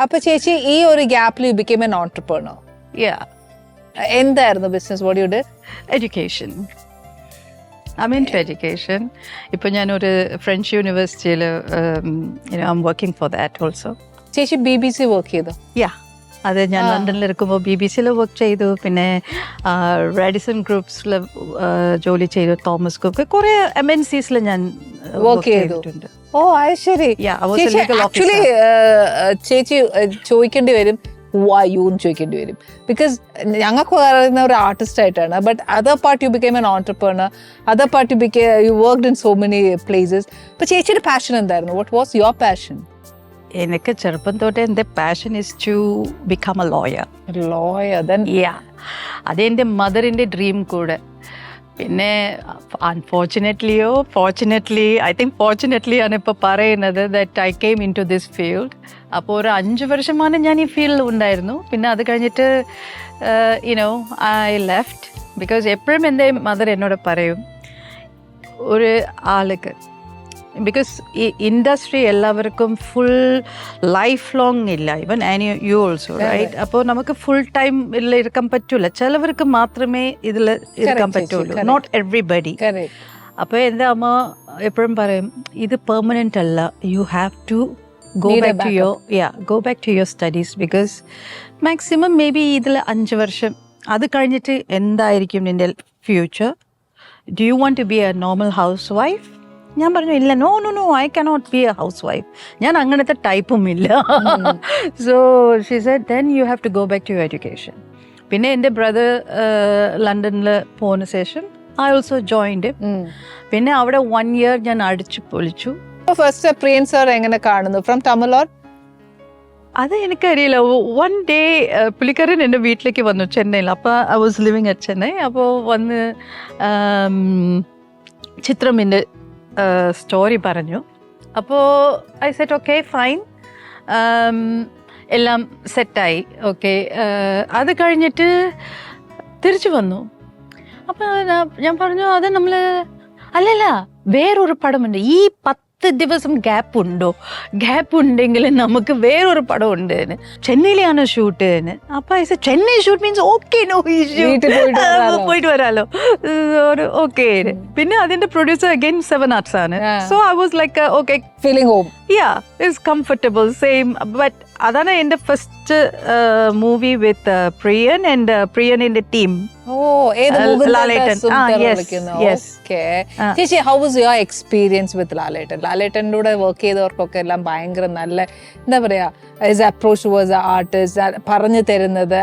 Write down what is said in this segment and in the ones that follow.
അപ്പൊ ചേച്ചി ഈ ഒരു ഗ്യാപ്പിൽ യു ബിക്കേം എൻ ഓൺട്രപ്രണർ. എന്തായിരുന്നു business? What you did? Education. I mean to education. ഇപ്പോൾ ഞാനൊരു ഫ്രഞ്ച് യൂണിവേഴ്സിറ്റിയിൽ I am working for that also. ചേച്ചി BBC വർക്ക് ചെയ്തു? അത് ഞാൻ ലണ്ടനിലിരിക്കുമ്പോൾ BBC വർക്ക് ചെയ്തു. പിന്നെ റാഡിസൺ ഗ്രൂപ്പ്സിൽ ജോലി ചെയ്തു. തോമസ് കുക്ക് കുറേ MNCs ഞാൻ വർക്ക് ചെയ്തിട്ടുണ്ട്. ഓ അത് ശരി. ആക്ച്വലി ചേച്ചി ചോദിക്കേണ്ടി വരും why you എന്ന് ചോദിക്കേണ്ടി വരും. ബിക്കോസ് ഞങ്ങൾക്ക് പറയുന്ന ഒരു ആർട്ടിസ്റ്റ് ആയിട്ടാണ്. But other part you became an entrepreneur, other part you worked in so many places. ഇപ്പൊ ചേച്ചിയുടെ പാഷൻ എന്തായിരുന്നു? What was your passion? എനിക്ക് ചെറുപ്പം തൊട്ടേ എൻ്റെ passion is to become a lawyer. അതെൻ്റെ മദറിൻ്റെ ഡ്രീം കൂടെ. പിന്നെ അൺഫോർച്ചുനേറ്റ്ലിയോ ഫോർച്ചുനേറ്റ്ലി, ഐ തിങ്ക് ഫോർച്ചുനേറ്റ്ലി ആണ് ഇപ്പോൾ പറയുന്നത്, that I came into this field. അപ്പോൾ ഒരു 5 വർഷമാണ് ഞാൻ ഈ ഫീൽഡിൽ ഉണ്ടായിരുന്നു. പിന്നെ അത് കഴിഞ്ഞിട്ട് ഐ ലെഫ്റ്റ്. ബിക്കോസ് എപ്പോഴും എൻ്റെ മദർ എന്നോട് പറയും ഒരു ആൾക്ക്, ബിക്കോസ് ഈ ഇൻഡസ്ട്രി എല്ലാവർക്കും ഫുൾ ലൈഫ് ലോങ് ഇല്ല, ഈവൻ യു ഓൾസോ റൈറ്റ്. അപ്പോൾ നമുക്ക് ഫുൾ ടൈം ഇതിൽ ഇരിക്കാൻ പറ്റൂല, ചിലവർക്ക് മാത്രമേ ഇതിൽ ഇരിക്കാൻ പറ്റുള്ളൂ, നോട്ട് എവ്രിബഡി. അപ്പോൾ എൻ്റെ അമ്മ എപ്പോഴും പറയും ഇത് പെർമനൻ്റ് അല്ല, you have to go back to your studies because maximum maybe ഇതിൽ 5 വർഷം അത് കഴിഞ്ഞിട്ട് എന്തായിരിക്കും നിന്റെ future? Do you want to be a normal housewife? ഞാൻ പറഞ്ഞു ഇല്ല, no I cannot be a housewife, ഞാൻ അങ്ങനത്തെ ടൈപ്പും ഇല്ല. So she said then you have to go back to your education. പിന്നെ എൻ്റെ ബ്രദർ ലണ്ടനിൽ പോകുന്ന ശേഷം I also joined him. പിന്നെ അവിടെ 1 year ഞാൻ അടിച്ചു പൊളിച്ചു. ഫസ്റ്റ് പ്രിയൻ സർ എങ്ങനെ കാണുന്നു? ഫ്രം തമിഴ്? അത് എനിക്കറിയില്ല. 1 day പുള്ളിക്കാരൻ എൻ്റെ വീട്ടിലേക്ക് വന്നു ചെന്നൈയിൽ. അപ്പോൾ I was living at Chennai. അപ്പോൾ വന്ന് ചിത്രമിൻ്റെ സ്റ്റോറി പറഞ്ഞു. അപ്പോൾ ഐ സെറ്റ് ഓക്കെ ഫൈൻ, എല്ലാം സെറ്റായി. ഓക്കെ, അത് കഴിഞ്ഞിട്ട് തിരിച്ചു വന്നു. അപ്പോൾ ഞാൻ പറഞ്ഞു അത് നമ്മൾ അല്ലല്ല വേറൊരു പടമുണ്ട്, ഈ 10 ദിവസം ഗ്യാപ്പ് ഉണ്ടോ? ഗ്യാപ്പ് ഉണ്ടെങ്കിൽ നമുക്ക് വേറൊരു പടം ഉണ്ട്, ചെന്നൈയിലാണ് ഷൂട്ട്. അപ്പൊ Chennai shoot means okay, no issue, പോയിട്ട് വരാലോ. ഓക്കെ. പിന്നെ അതിന്റെ പ്രൊഡ്യൂസർ അഗൈൻ 7 Arts ആണ്. So I was like okay, feeling home. It's comfortable, same. But അതാണ് എൻ്റെ first movie with Priyan and പ്രിയനിന്റെ ടീം. ലാലേട്ടൻ. ചേച്ചി, how was your experience with Lalettan? ലാലേട്ടൻ്റെ കൂടെ വർക്ക് ചെയ്തവർക്കൊക്കെ എല്ലാം ഭയങ്കര നല്ല, എന്താ പറയാ, ആസ് അപ്രോച്ച് ടുവേർഡ്സ് ആർട്ടിസ്റ്റ് പറഞ്ഞു തരുന്നത്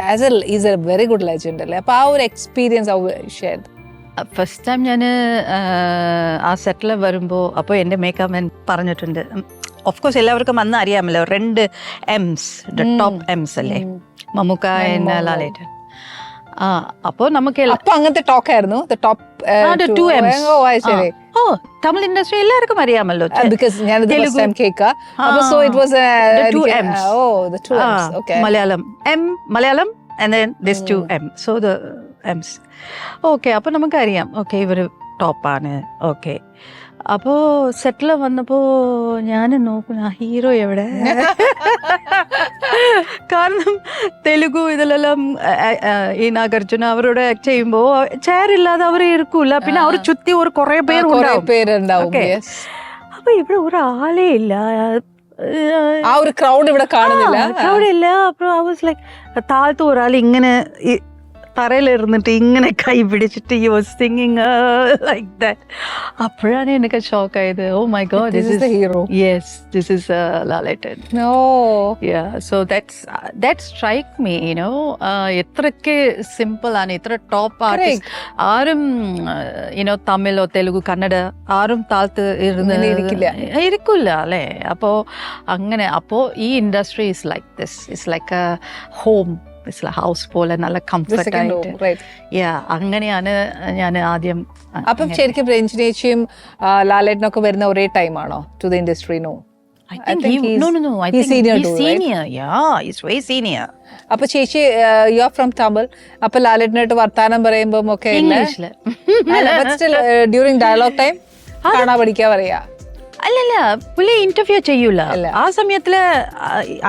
is A very good legend അല്ലേ? അപ്പൊ ആ ഒരു experience how shared? First time ഞാൻ ആ സെറ്റിൽ വരുമ്പോൾ അപ്പോൾ എൻ്റെ മേക്കപ്പ് മാൻ പറഞ്ഞിട്ടുണ്ട്, ഓഫ് കോഴ്സ് എല്ലാവർക്കും അന്ന് അറിയാമല്ലോ 2 M's, ടോപ്പ് M's അല്ലേ, മമ്മൂക്ക ആൻഡ് ലാലേട്ടൻ. അപ്പോൾ നമുക്ക് അങ്ങനത്തെ ടോക്ക് ആയിരുന്നു. 2 M's. തമിഴ് ഇൻഡസ്ട്രി എല്ലാവർക്കും അറിയാമല്ലോ, Malayalam Malayalam and then this 2 M, so the M's. Okay, അപ്പോൾ നമുക്കറിയാം ഓക്കെ ഇവർ ടോപ്പാണ്. ഓക്കെ, അപ്പോൾ സെറ്റിൽ വന്നപ്പോൾ ഞാൻ നോക്കുന്ന ഹീറോ എവിടെ? കാരണം തെലുഗു ഇതിലെല്ലാം ഈ നാഗാർജുന അവരോട് ആക്ട് ചെയ്യുമ്പോൾ ചെയർ ഇല്ലാതെ അവർ ഇരിക്കൂല, പിന്നെ അവർ ചുറ്റി ഒരു കുറേ പേരുണ്ടാവും. അപ്പൊ ഇവിടെ ഒരാളേ ഇല്ല, ആ ഒരു ക്രൗഡ് ഇവിടെ ക്രൗഡില്ല. അപ്പൊ ഐ വാസ് ലൈക്ക് താഴത്ത് ഒരാൾ ഇങ്ങനെ തറയിലിരുന്നിട്ട് ഇങ്ങനെ കൈ പിടിച്ചിട്ട് you was singing like that. അപ്പോഴാണ് എനിക്ക് ഷോക്ക് ആയത്. Oh my god, this is the hero. Yes, this is Lalettan. So that strike me, എത്രയ്ക്ക് സിമ്പിൾ ആണ്, ഇത്ര ടോപ്പ് ആർട്ടിസ്റ്റ്. ആരും തമിഴോ തെലുഗു കന്നഡ ആരും താഴ്ത്ത് ഇരിക്കില്ല അല്ലേ? അപ്പോൾ അങ്ങനെ, അപ്പോൾ ഈ industry is like this, it's like A home, house പോലെ നല്ല കംഫർട്ട് ആയിട്ട്. അങ്ങനെയാണ് ഞാൻ ആദ്യം. അപ്പം ശരിക്കും രഞ്ജിനിയേച്ചിയും ലാലേട്ടനൊക്കെ വരുന്ന ഒരേ ടൈമാണോ ടു ദ ഇൻഡസ്ട്രി? നോ, അപ്പൊ ചേച്ചി യു ആർ ഫ്രം തമിഴ്, അപ്പൊ ലാലേട്ടനായിട്ട് വർത്താനം പറയുമ്പോ ഒക്കെ ഡ്യൂറിംഗ് ഡയലോഗ് ടൈം കാണാ പഠിക്കാ പറയാ? അല്ലല്ല പുള്ളി ഇന്റർവ്യൂ ചെയ്യൂല. ആ സമയത്തില്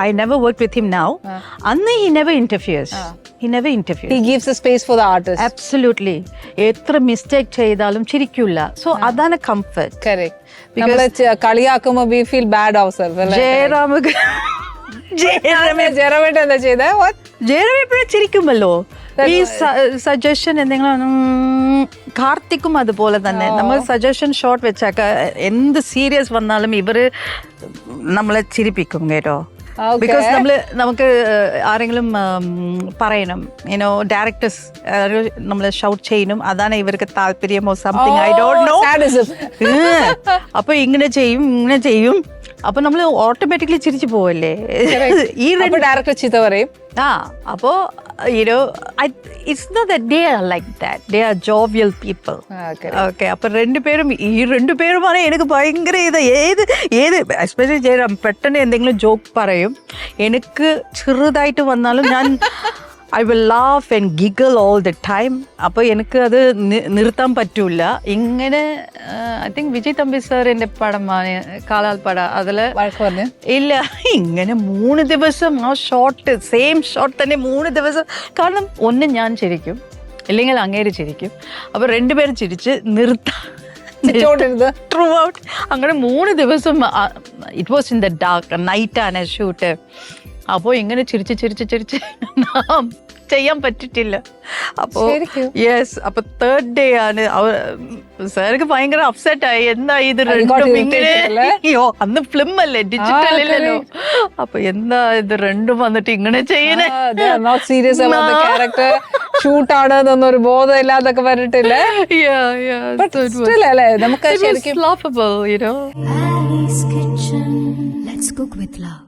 I never work with him now. അന്ന് he never interferes. He gives a space for the artist. Absolutely. എത്ര മിസ്റ്റേക്ക് ചെയ്താലും ചിരിക്കൂല. സോ അതാണ് കംഫർട്ട്. Correct. നമ്മള് കളിയാക്കുമ്പോ we feel bad ourselves. ജയറാമേട്ടൻ എന്താ ചെയ്തേ? ജയറാം എപ്പോഴും ചിരിക്കുമല്ലോ. ഈ സജഷൻ എന്തെങ്കിലും കാർത്തിക്കും അതുപോലെ തന്നെ. നമ്മൾ സജഷൻ ഷോട്ട് വെച്ചാക്ക എന്ത് സീരിയസ് വന്നാലും ഇവര് നമ്മളെ ചിരിപ്പിക്കും കേട്ടോ. ബിക്കോസ് നമുക്ക് ആരെങ്കിലും പറയണം, യുനോ ഡയറക്ടേഴ്സ് നമ്മൾ ഷൗട്ട് ചെയ്യണം, അതാണ് ഇവർക്ക് താല്പര്യമോ സംതിങ്, ഐ ഡോണ്ട് നോ. അപ്പൊ ഇങ്ങനെ ചെയ്യും അപ്പൊ നമ്മൾ ഓട്ടോമാറ്റിക്കലി ചിരിച്ചു പോവല്ലേ. ഈ ഡയറക്ടർ ചീത്ത പറയും. അപ്പോ you know it's not that they are like that, they are jovial people. Okay, അപ്പൊ രണ്ടുപേരുമാണ് എനിക്ക് ഭയങ്കര ഏത് എസ്പെഷ്യലി ജയറാം പെട്ടെന്ന് എന്തെങ്കിലും ജോക്ക് പറയും. എനിക്ക് ചെറുതായിട്ട് വന്നാലും ഞാൻ I will laugh and giggle all the time. അപ്പോൾ എനിക്ക് അത് നിർത്താൻ പറ്റൂല. ഇങ്ങനെ ഐ തിങ്ക് വിജയ് തമ്പി സാറിൻ്റെ പടമാണ് കാലാൽപ്പട. അതിൽ ഇല്ല ഇങ്ങനെ 3 ദിവസം ആ ഷോട്ട്, സെയിം ഷോട്ട് തന്നെ 3 ദിവസം. കാരണം ഒന്ന് ഞാൻ ചിരിക്കും, ഇല്ലെങ്കിൽ അങ്ങേര് ചിരിക്കും. അപ്പോൾ രണ്ടുപേരും ചിരിച്ച് നിർത്താൻ ത്രൂ ഔട്ട്. അങ്ങനെ 3 ദിവസം it was in the dark, നൈറ്റാണ് ഷൂട്ട്. അപ്പോൾ ഇങ്ങനെ ചിരിച്ച് ചെയ്യാൻ പറ്റിട്ടില്ല. അപ്പോൾ യെസ്, അപ്പൊ 3rd ഡേ ആണ് സാർക്ക് ഭയങ്കര അപ്സെറ്റ് ആയി. എന്താ ഇത് രണ്ടും ഇങ്ങനെ, അയ്യോ അന്ന് ഫിലിം അല്ലേ, ഡിജിറ്റൽ ഇല്ലല്ലോ. അപ്പൊ എന്താ ഇത് രണ്ടും വന്നിട്ട് ഇങ്ങനെ ചെയ്യണേ, ഷൂട്ടാണ് എന്നൊരു ബോധം ഇല്ലാതൊക്കെ പറഞ്ഞിട്ടില്ലേ. നമുക്ക് laughable, you know. Ali's Kitchen. Let's cook with love.